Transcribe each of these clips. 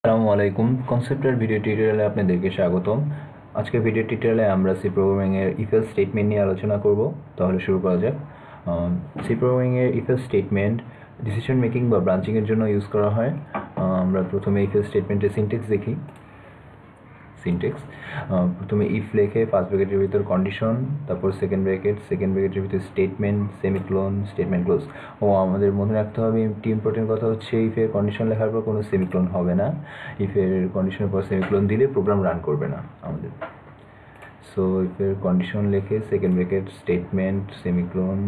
আসসালামু আলাইকুম। কনসেপ্টের ভিডিও টিউটোরিয়ালে আপনাদেরকে স্বাগতম। আজকের ভিডিও টিউটোরিয়ালে আমরা সি প্রোগ্রামিংয়ের ইফ এলস স্টেটমেন্ট নিয়ে আলোচনা করব। তাহলে শুরু করা যাক। সি প্রোগ্রামিংয়ের if else statement decision making বা ব্রাঞ্চিংয়ের জন্য ইউজ করা হয়। আমরা প্রথমে ইফ এলস স্টেটমেন্টের সিনট্যাক্স দেখি। প্রথমে ইফ লেখে ফার্স্ট ব্র্যাকেটের ভিতর কন্ডিশন, তারপর সেকেন্ড ব্র্যাকেটের ভিতর স্টেটমেন্ট, সেমিকোলন, স্টেটমেন্ট ক্লোজ। আমাদের মনে রাখতে হবে একটি ইম্পর্টেন্ট কথা হচ্ছে ইফের কন্ডিশন লেখার পর কোনো সেমিকোলন হবে না। ইফের কন্ডিশনের পর সেমিকোলন দিলে প্রোগ্রাম রান করবে না আমাদের। সো ইফের কন্ডিশন লেখে second bracket, statement, semicolon,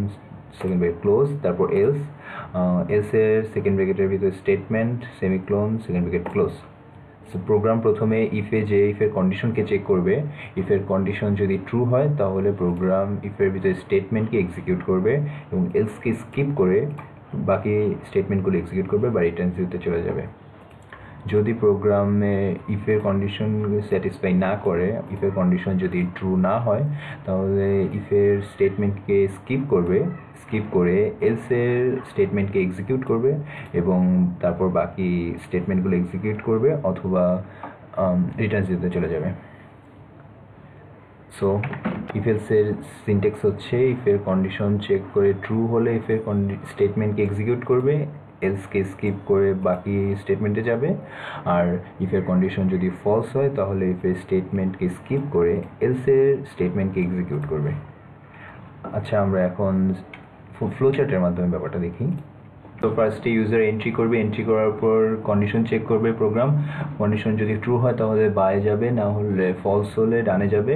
second bracket close, তারপর এলসের সেকেন্ড ব্র্যাকেটের ভিতরে statement, semicolon, second bracket close. So program প্রথমে ইফের কন্ডিশনকে চেক করবে। ইফের কন্ডিশন যদি ট্রু হয় তাহলে প্রোগ্রাম ইফের ভিতরে স্টেটমেন্টকে এক্সিকিউট করবে এবং এলসকে স্কিপ করে বাকি স্টেটমেন্টগুলো এক্সিকিউট করবে বা রিটার্ন জিরোতে চলে যাবে। যদি প্রোগ্রামে ইফের কন্ডিশন স্যাটিসফাই না করে, ইফের কন্ডিশন যদি ট্রু না হয়, তাহলে ইফের স্টেটমেন্টকে স্কিপ করে এলসের স্টেটমেন্টকে এক্সিকিউট করবে এবং তারপর বাকি স্টেটমেন্টগুলো এক্সিকিউট করবে অথবা রিটার্ন দিতে চলে যাবে। সো ইফ এলসের সিনট্যাক্স হচ্ছে ইফের কন্ডিশন চেক করে ট্রু হলে ইফের স্টেটমেন্টকে এক্সিকিউট করবে, এলসকে স্কিপ করে বাকি স্টেটমেন্টে যাবে। আর ইফের কন্ডিশন যদি ফলস হয় তাহলে ইফের স্টেটমেন্টকে স্কিপ করে এলসের স্টেটমেন্টকে এক্সিকিউট করবে। আচ্ছা, আমরা এখন ফ্লোচার্টের মাধ্যমে ব্যাপারটা দেখি। তো ফার্স্টে ইউজার এন্ট্রি করবে, এন্ট্রি করার পর কন্ডিশন চেক করবে প্রোগ্রাম। কন্ডিশন যদি ট্রু হয় তাহলে বায়ে যাবে, না হলে ফলস হলে ডানে যাবে।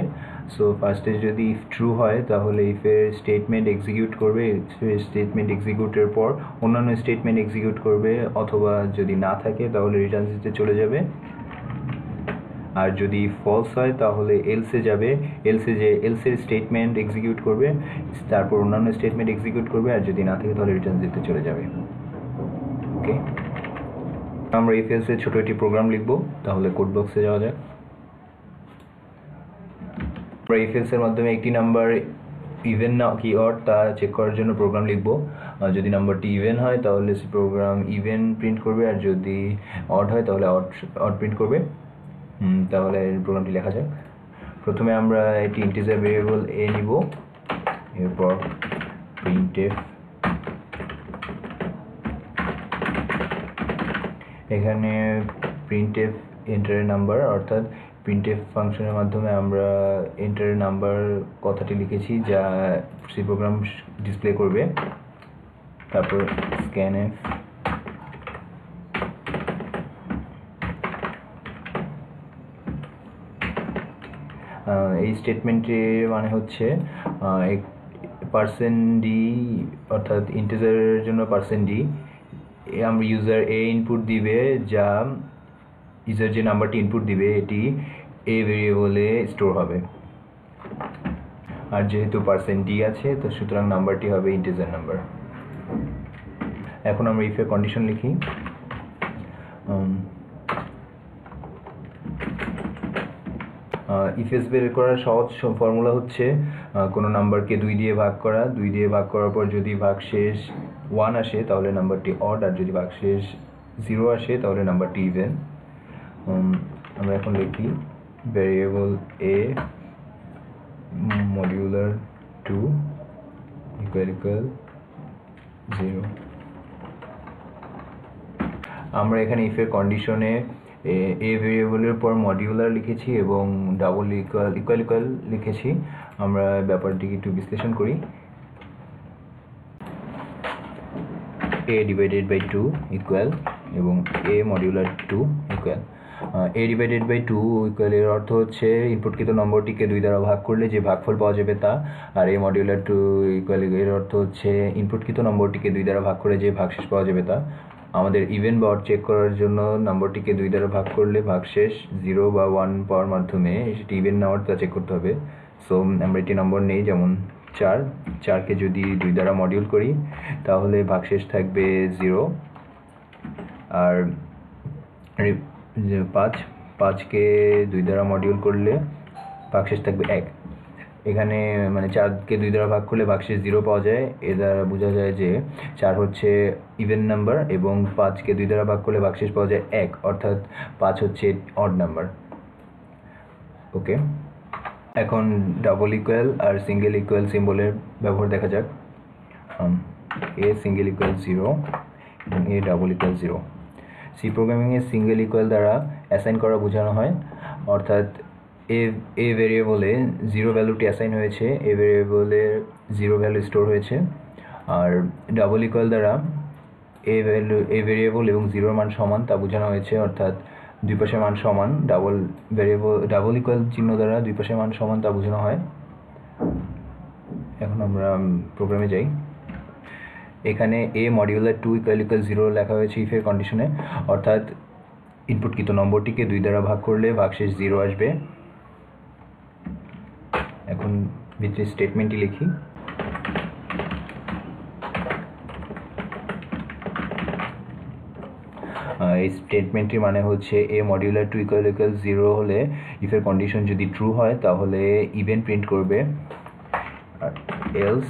সো ফার্স্টে যদি ইফ ট্রু হয় তাহলে ইফের স্টেটমেন্ট এক্সিকিউট করবে, স্টেটমেন্ট এক্সিকিউটের পর অন্যান্য স্টেটমেন্ট এক্সিকিউট করবে অথবা যদি না থাকে তাহলে রিটার্ন দিতে চলে যাবে। আর যদি ফলস হয় তাহলে এলসে যাবে, এলসের স্টেটমেন্ট এক্সিকিউট করবে, তারপর অন্যান্য স্টেটমেন্ট এক্সিকিউট করবে, আর যদি না থাকে তাহলে রিটার্ন দিতে চলে যাবে। ওকে, আমরা ইফ এলসে ছোট একটি প্রোগ্রাম লিখব। তাহলে কোড বক্সে যাওয়া যাক। আমরা ইফ এলসের মাধ্যমে একটি নাম্বার ইভেন না কি অড তা চেক করার জন্য প্রোগ্রাম লিখব। যদি নাম্বারটি ইভেন হয় তাহলে প্রোগ্রাম ইভেন প্রিন্ট করবে, আর যদি অড হয় তাহলে অড প্রিন্ট করবে। তাহলে প্রোগ্রামটি লেখা যাক। প্রথমে আমরা একটি ইন্টিজার ভেরিয়েবল এ নিব, এরপর প্রিন্টএফ। এখানে প্রিন্টএফ এন্টারের নাম্বার, অর্থাৎ প্রিন্টএফ ফাংশনের মাধ্যমে আমরা এন্টারের নাম্বার কথাটি লিখেছি যা সি প্রোগ্রাম ডিসপ্লে করবে। তারপর স্ক্যানএফ, এই স্টেটমেন্টের মানে হচ্ছে %d, অর্থাৎ ইন্টিজারের জন্য %d আমরা ইউজার এ ইনপুট দিবে, যা ইউজার যে নাম্বারটি ইনপুট দিবে এটি এ ভেরিয়েবলে স্টোর হবে। আর যেহেতু %d আছে তো সুতরাং নাম্বারটি হবে ইন্টিজার নাম্বার। এখন আমরা ইফের কন্ডিশন লিখি। ইফএস বের করার সহজ ফর্মুলা হচ্ছে কোনো নাম্বারকে 2 দিয়ে ভাগ করা। 2 দিয়ে ভাগ করার পর যদি ভাগশেষ 1 আসে তাহলে নাম্বারটি অড, আর যদি ভাগশেষ 0 আসে তাহলে নাম্বারটি ইভেন। আমরা এখন লিখি ভেরিয়েবল এ মডিউলার 2 ইকুয়াল 0। আমরা এখানে ইফের কন্ডিশনে এ ভেরিয়েবলের পর মডিউলার লিখেছি এবং ডাবল ইকুয়াল লিখেছি। আমরা ব্যাপারটিকে একটু বিশ্লেষণ করি। a ডিভাইডেড বাই 2 ইকুয়াল এবং a মডিউলার 2 ইকুয়াল। a ডিভাইডেড বাই 2 ইকুয়াল এর অর্থ হচ্ছে ইনপুটকৃত নম্বরটিকে 2 দ্বারা ভাগ করলে যে ভাগফল পাওয়া যাবে তা। আর a মডিউলার 2 ইকুয়াল এর অর্থ হচ্ছে ইনপুটকৃত নম্বরটিকে 2 দ্বারা ভাগ করে যে ভাগশেষ পাওয়া যাবে তা। আমাদের ইভেন বা অড চেক করার জন্য নম্বরটিকে 2 দ্বারা ভাগ করলে ভাগশেষ 0 বা 1 পাওয়ার মাধ্যমে সেটি ইভেন না অড তা চেক করতে হবে। সো আমরা একটি নম্বর নেই, যেমন 4কে যদি 2 দ্বারা মডিউল করি তাহলে ভাগশেষ থাকবে 0, আর 5কে 2 দ্বারা মডিউল করলে ভাগশেষ থাকবে 1। এখানে মানে 4কে 2 দ্বারা ভাগ করলে ভাগশেষ 0 পাওয়া যায়। এ দ্বারা বোঝা যায় যে 4 হচ্ছে ইভেন নাম্বার এবং 5কে 2 দ্বারা ভাগ করলে ভাগশেষ পাওয়া যায় 1, অর্থাৎ 5 হচ্ছে অড নাম্বার। ওকে, এখন ডাবল ইকুয়াল আর সিঙ্গেল ইকুয়াল সিম্বলের ব্যবহার দেখা যাক। এ সিঙ্গেল ইকুয়াল 0 এবং এ ডাবল ইকুয়াল 0। সি প্রোগ্রামিংয়ে সিঙ্গেল ইকুয়াল দ্বারা অ্যাসাইন করা বোঝানো হয়, অর্থাৎ এ ভেরিয়েবলে 0 ভ্যালুটি অ্যাসাইন হয়েছে, এ ভেরিয়েবলে 0 ভ্যালু স্টোর হয়েছে। আর ডাবল ইকুয়াল দ্বারা এ ভেরিয়েবল এবং 0 মান সমান তা বোঝানো হয়েছে, অর্থাৎ দুই পাশের মান সমান। ডাবল ইকুয়াল চিহ্ন দ্বারা দুই পাশের মান সমান তা বোঝানো হয়। এখন আমরা প্রোগ্রামে যাই। এখানে এ মডিউলার 2 ইকুয়াল 0 লেখা হয়েছে ইফের কন্ডিশনে, অর্থাৎ ইনপুটকৃত নম্বরটিকে 2 দ্বারা ভাগ করলে ভাগশেষ 0 আসবে। এখন ভিতরে স্টেটমেন্টটি লিখি। এই স্টেটমেন্টটির মানে হচ্ছে এ মডিউলার 2 ইকুয়াল 0 হলে ইফের কন্ডিশন যদি ট্রু হয় তাহলে ইভেন প্রিন্ট করবে, আর else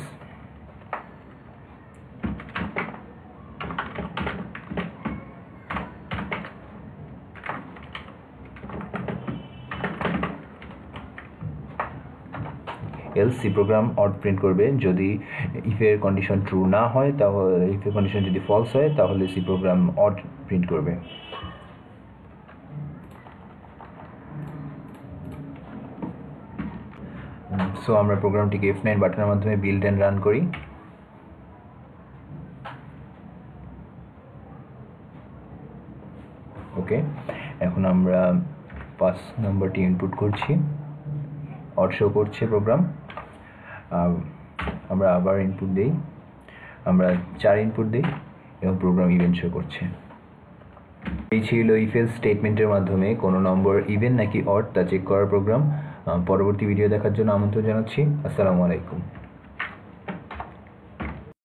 C program odd print করবে। যদি ইফের কন্ডিশন ট্রু না হয় তাহলে, ইফের কন্ডিশন যদি ফলস হয় তাহলে সি প্রোগ্রাম অড প্রিন্ট করবে। সো আমরা প্রোগ্রামটিকে F9 বাটনের মাধ্যমে বিল্ড অ্যান্ড রান করি। ওকে, এখন আমরা 5 নম্বরটি ইনপুট করছি, অড শো করছে প্রোগ্রাম। আমরা আবার ইনপুট দিই, আমরা 4 ইনপুট দিই এবং প্রোগ্রাম ইভেন শো করছে। এই ছিল ইফেল স্টেটমেন্টের মাধ্যমে কোনো নম্বর ইভেন নাকি অড তা চেক করার প্রোগ্রাম। পরবর্তী ভিডিও দেখার জন্য আমন্ত্রণ জানাচ্ছি। আসসালামু আলাইকুম।